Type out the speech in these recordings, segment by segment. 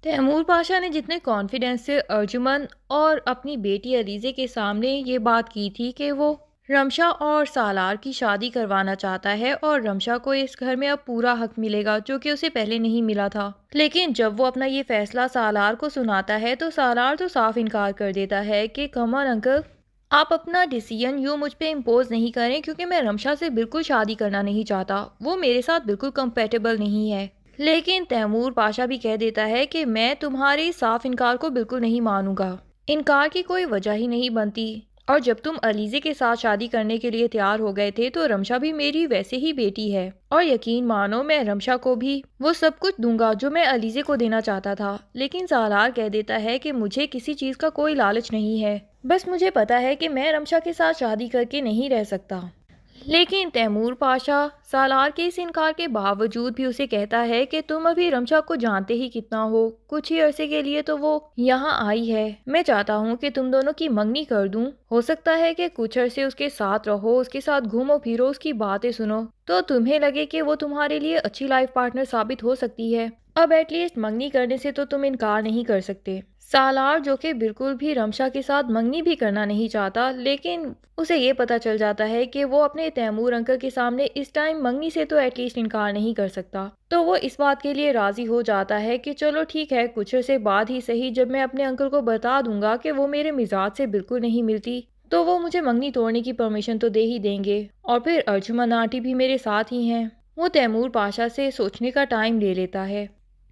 तैमूर पाशा ने जितने कॉन्फिडेंस से अर्जुमंद और अपनी बेटी अलीज़े के सामने ये बात की थी कि वो रमशा और सालार की शादी करवाना चाहता है और रमशा को इस घर में अब पूरा हक मिलेगा जो कि उसे पहले नहीं मिला था। लेकिन जब वो अपना ये फैसला सालार को सुनाता है तो सालार तो साफ इनकार कर देता है कि कमर अंकल, आप अपना डिसीजन यूँ मुझ पे इम्पोज नहीं करें, क्योंकि मैं रमशा से बिल्कुल शादी करना नहीं चाहता। वो मेरे साथ बिल्कुल कंपेटेबल नहीं है। लेकिन तैमूर पाशा भी कह देता है कि मैं तुम्हारे साफ इनकार को बिल्कुल नहीं मानूंगा। इनकार की कोई वजह ही नहीं बनती। और जब तुम अलीज़े के साथ शादी करने के लिए तैयार हो गए थे तो रमशा भी मेरी वैसे ही बेटी है, और यकीन मानो मैं रमशा को भी वो सब कुछ दूंगा जो मैं अलीज़े को देना चाहता था। लेकिन सालार कह देता है कि मुझे किसी चीज़ का कोई लालच नहीं है, बस मुझे पता है कि मैं रमशा के साथ शादी करके नहीं रह सकता। लेकिन तैमूर पाशा सालार के इस इनकार के बावजूद भी उसे कहता है कि तुम अभी रमशा को जानते ही कितना हो, कुछ ही अरसे के लिए तो वो यहाँ आई है। मैं चाहता हूँ कि तुम दोनों की मंगनी कर दूँ। हो सकता है कि कुछ अरसे उसके साथ रहो, उसके साथ घूमो फिरो, उसकी बातें सुनो, तो तुम्हें लगे कि वो तुम्हारे लिए अच्छी लाइफ पार्टनर साबित हो सकती है। अब एटलीस्ट मंगनी करने से तो तुम इनकार नहीं कर सकते। सालार जो कि बिल्कुल भी रमशा के साथ मंगनी भी करना नहीं चाहता, लेकिन उसे ये पता चल जाता है कि वो अपने तैमूर अंकल के सामने इस टाइम मंगनी से तो एटलीस्ट इनकार नहीं कर सकता। तो वो इस बात के लिए राजी हो जाता है कि चलो ठीक है, कुछ से बाद ही सही, जब मैं अपने अंकल को बता दूंगा कि वो मेरे मिजाज से बिल्कुल नहीं मिलती तो वो मुझे मंगनी तोड़ने की परमिशन तो दे ही देंगे। और फिर अर्जुमन आंटी भी मेरे साथ ही हैं। वो तैमूर पाशा से सोचने का टाइम ले लेता है।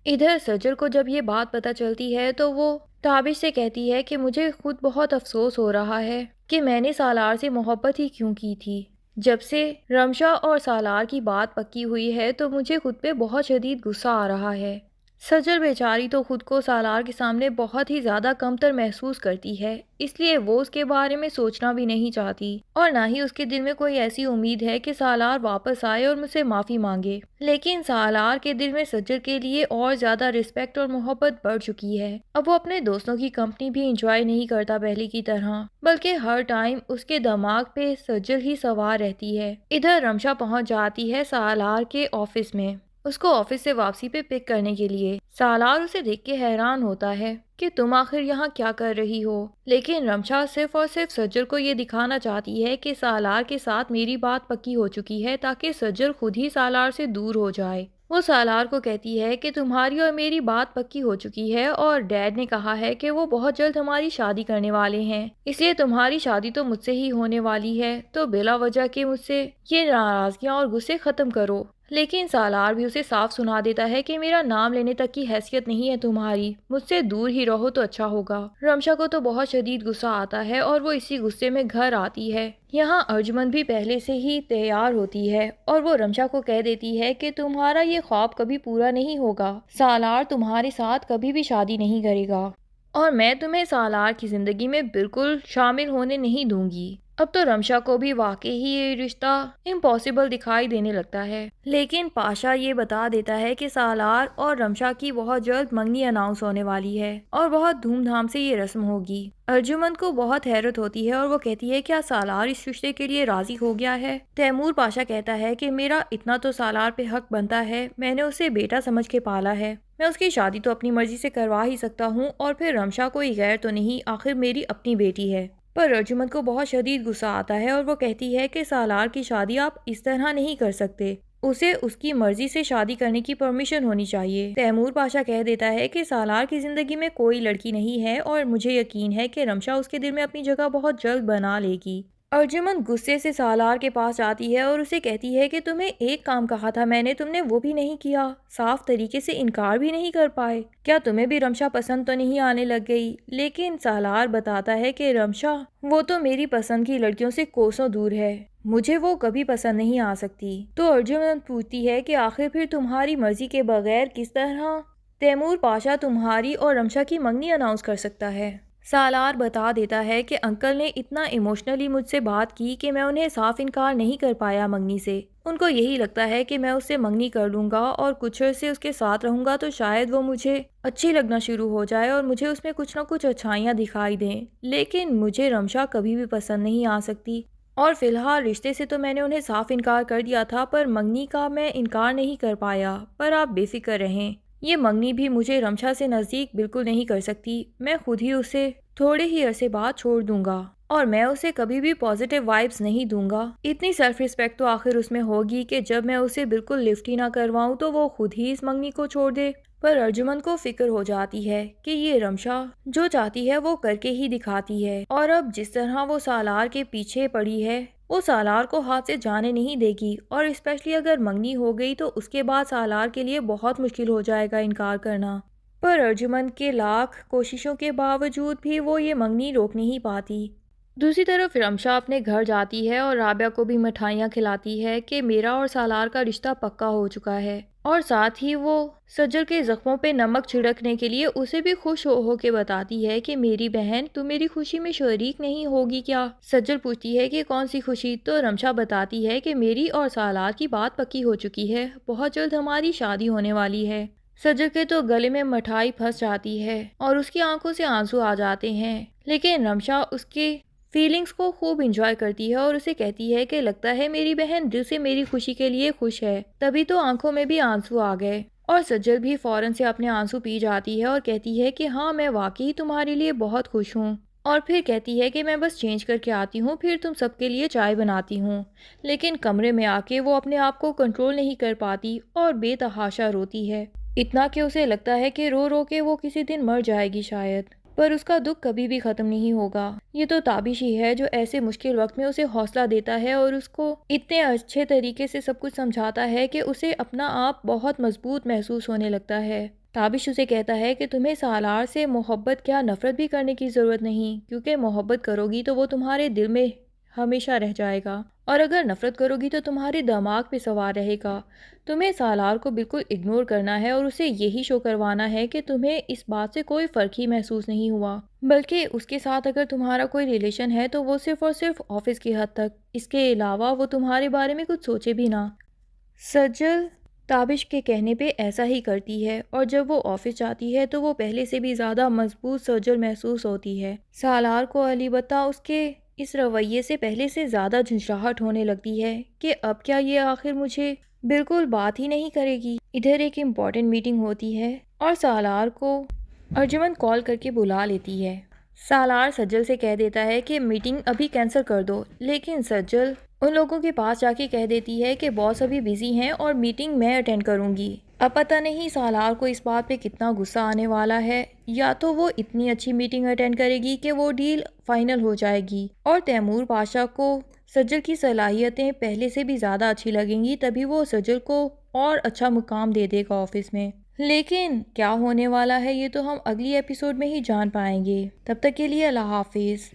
इधर सजल को जब ये बात पता चलती है तो वो ताबिश से कहती है कि मुझे खुद बहुत अफसोस हो रहा है कि मैंने सालार से मोहब्बत ही क्यों की थी। जब से रमशा और सालार की बात पक्की हुई है तो मुझे खुद पे बहुत शदीद गुस्सा आ रहा है। सजल बेचारी तो खुद को सालार के सामने बहुत ही ज़्यादा कमतर महसूस करती है, इसलिए वो उसके बारे में सोचना भी नहीं चाहती और ना ही उसके दिल में कोई ऐसी उम्मीद है कि सालार वापस आए और मुझसे माफ़ी मांगे। लेकिन सालार के दिल में सज्जल के लिए और ज़्यादा रिस्पेक्ट और मोहब्बत बढ़ चुकी है। अब वो अपने दोस्तों की कंपनी भी इंजॉय नहीं करता पहले की तरह, बल्कि हर टाइम उसके दिमाग पे सज्जल ही सवार रहती है। इधर रमशा पहुंच जाती है सालार के ऑफिस में, उसको ऑफिस से वापसी पे पिक करने के लिए। सालार उसे देख के हैरान होता है कि तुम आखिर यहाँ क्या कर रही हो। लेकिन रमशा सिर्फ और सिर्फ सज्जल को ये दिखाना चाहती है कि सालार के साथ मेरी बात पक्की हो चुकी है, ताकि सज्जल खुद ही सालार से दूर हो जाए। वो सालार को कहती है कि तुम्हारी और मेरी बात पक्की हो चुकी है और डैड ने कहा है कि वो बहुत जल्द हमारी शादी करने वाले हैं, इसलिए तुम्हारी शादी तो मुझसे ही होने वाली है, तो बिला वजह के मुझसे ये नाराजगियां और गुस्से खत्म करो। लेकिन सालार भी उसे साफ सुना देता है कि मेरा नाम लेने तक की हैसियत नहीं है तुम्हारी, मुझसे दूर ही रहो तो अच्छा होगा। रमशा को तो बहुत शदीद गुस्सा आता है और वो इसी गुस्से में घर आती है। यहाँ अर्जुमन भी पहले से ही तैयार होती है और वो रमशा को कह देती है कि तुम्हारा ये ख्वाब कभी पूरा नहीं होगा, सालार तुम्हारे साथ कभी भी शादी नहीं करेगा और मैं तुम्हें सालार की जिंदगी में बिल्कुल शामिल होने नहीं दूंगी। अब तो रमशा को भी वाकई ही ये रिश्ता इम्पॉसिबल दिखाई देने लगता है। लेकिन पाशा ये बता देता है कि सालार और रमशा की बहुत जल्द मंगनी अनाउंस होने वाली है और बहुत धूमधाम से ये रस्म होगी। अर्जुमन को बहुत हैरत होती है और वो कहती है क्या सालार इस रिश्ते के लिए राजी हो गया है। तैमूर पाशा कहता है कि मेरा इतना तो सालार पे हक बनता है, मैंने उसे बेटा समझ के पाला है, मैं उसकी शादी तो अपनी मर्जी से करवा ही सकता हूँ और फिर रमशा कोई गैर तो नहीं, आखिर मेरी अपनी बेटी है। पर अर्जुमन को बहुत शदीद गुस्सा आता है और वो कहती है कि सालार की शादी आप इस तरह नहीं कर सकते, उसे उसकी मर्जी से शादी करने की परमिशन होनी चाहिए। तैमूर पाशा कह देता है कि सालार की जिंदगी में कोई लड़की नहीं है और मुझे यकीन है कि रमशा उसके दिल में अपनी जगह बहुत जल्द बना लेगी। अर्जुमन गुस्से से सालार के पास आती है और उसे कहती है कि तुम्हें एक काम कहा था मैंने, तुमने वो भी नहीं किया, साफ तरीके से इनकार भी नहीं कर पाए, क्या तुम्हें भी रमशा पसंद तो नहीं आने लग गई। लेकिन सालार बताता है कि रमशा वो तो मेरी पसंद की लड़कियों से कोसों दूर है, मुझे वो कभी पसंद नहीं आ सकती। तो अर्जुमन पूछती है कि आखिर फिर तुम्हारी मर्जी के बगैर किस तरह तैमूर पाशा तुम्हारी और रमशा की मंगनी अनाउंस कर सकता है। सालार बता देता है कि अंकल ने इतना इमोशनली मुझसे बात की कि मैं उन्हें साफ इनकार नहीं कर पाया मंगनी से। उनको यही लगता है कि मैं उससे मंगनी कर लूँगा और कुछ अर्से उसके साथ रहूँगा तो शायद वो मुझे अच्छी लगना शुरू हो जाए और मुझे उसमें कुछ ना कुछ अच्छाइयाँ दिखाई दें। लेकिन मुझे रमशा कभी भी पसंद नहीं आ सकती और फिलहाल रिश्ते से तो मैंने उन्हें साफ इनकार कर दिया था, पर मंगनी का मैं इनकार नहीं कर पाया। पर आप बेफिक्र रहें, ये मंगनी भी मुझे रमशा से नज़दीक बिल्कुल नहीं कर सकती। मैं खुद ही उसे थोड़े ही अरसे बाद छोड़ दूंगा और मैं उसे कभी भी पॉजिटिव वाइब्स नहीं दूंगा। इतनी सेल्फ रिस्पेक्ट तो आखिर उसमें होगी कि जब मैं उसे बिल्कुल लिफ्ट ही ना करवाऊं तो वो खुद ही इस मंगनी को छोड़ दे। पर अर्जुमन को फिक्र हो जाती है कि ये रमशा जो चाहती है वो करके ही दिखाती है, और अब जिस तरह वो सालार के पीछे पड़ी है वो सालार को हाथ से जाने नहीं देगी, और स्पेशली अगर मंगनी हो गई तो उसके बाद सालार के लिए बहुत मुश्किल हो जाएगा इनकार करना। पर अर्जुमन के लाख कोशिशों के बावजूद भी वो ये मंगनी रोक नहीं पाती। दूसरी तरफ रमशा अपने घर जाती है और राबिया को भी मिठाइयाँ खिलाती है कि मेरा और सालार का रिश्ता पक्का हो चुका है, और साथ ही वो सज्जल के जख्मों पे नमक छिड़कने के लिए उसे भी खुश हो के बताती है कि मेरी बहन तू मेरी खुशी में शरीक नहीं होगी क्या। सज्जल पूछती है कि कौन सी खुशी, तो रमशा बताती है कि मेरी और सालार की बात पक्की हो चुकी है, बहुत जल्द हमारी शादी होने वाली है। सज्जल के तो गले में मिठाई फंस जाती है और उसकी आंखों से आंसू आ जाते हैं, लेकिन रमशा उसके फीलिंग्स को खूब इंजॉय करती है और उसे कहती है कि लगता है मेरी बहन दिल से मेरी खुशी के लिए खुश है। तभी तो आंखों में भी आंसू आ गए और सज्जल भी फौरन से अपने आंसू पी जाती है और कहती है कि हाँ मैं वाकई तुम्हारे लिए बहुत खुश हूँ। और फिर कहती है कि मैं बस चेंज करके आती हूँ, फिर तुम सबके लिए चाय बनाती हूँ। लेकिन कमरे में आके वो अपने आप को कंट्रोल नहीं कर पाती और बेतहाशा रोती है, इतना कि उसे लगता है कि रो रो के वो किसी दिन मर जाएगी शायद। पर उसका दुख कभी भी खत्म नहीं होगा। ये तो ताबिश ही है जो ऐसे मुश्किल वक्त में उसे हौसला देता है और उसको इतने अच्छे तरीके से सब कुछ समझाता है कि उसे अपना आप बहुत मजबूत महसूस होने लगता है। ताबिश उसे कहता है कि तुम्हें सालार से मोहब्बत क्या नफरत भी करने की ज़रूरत नहीं, क्योंकि मोहब्बत करोगी तो वो तुम्हारे दिल में हमेशा रह जाएगा, और अगर नफरत करोगी तो तुम्हारे दिमाग पे सवार रहेगा। तुम्हें सालार को बिल्कुल इग्नोर करना है और उसे यही शो करवाना है कि तुम्हें इस बात से कोई फ़र्क ही महसूस नहीं हुआ, बल्कि उसके साथ अगर तुम्हारा कोई रिलेशन है तो वो सिर्फ़ और सिर्फ ऑफिस की हद तक, इसके अलावा वो तुम्हारे बारे में कुछ सोचे भी ना। सज्जल ताबिश के कहने पे ऐसा ही करती है और जब वो ऑफिस जाती है तो वो पहले से भी ज़्यादा मजबूत सज्जल महसूस होती है। सालार को अलबत्ता उसके इस रवैये से पहले से ज़्यादा झंझलाहट होने लगती है कि अब क्या ये आखिर मुझे बिल्कुल बात ही नहीं करेगी। इधर एक इम्पॉर्टेंट मीटिंग होती है और सालार को अर्जुमन कॉल करके बुला लेती है। सालार सज्जल से कह देता है कि मीटिंग अभी कैंसिल कर दो, लेकिन सज्जल उन लोगों के पास जाके कह देती है कि बॉस अभी बिजी हैं और मीटिंग मैं अटेंड करूंगी। अब पता नहीं सालार को इस बात पे कितना गुस्सा आने वाला है, या तो वो इतनी अच्छी मीटिंग अटेंड करेगी कि वो डील फाइनल हो जाएगी और तैमूर पाशा को सज्जल की सलाहियतें पहले से भी ज़्यादा अच्छी लगेंगी, तभी वो सज्जल को और अच्छा मुकाम दे देगा ऑफिस में। लेकिन क्या होने वाला है ये तो हम अगली एपिसोड में ही जान पाएंगे। तब तक के लिए अल्लाह हाफिज़।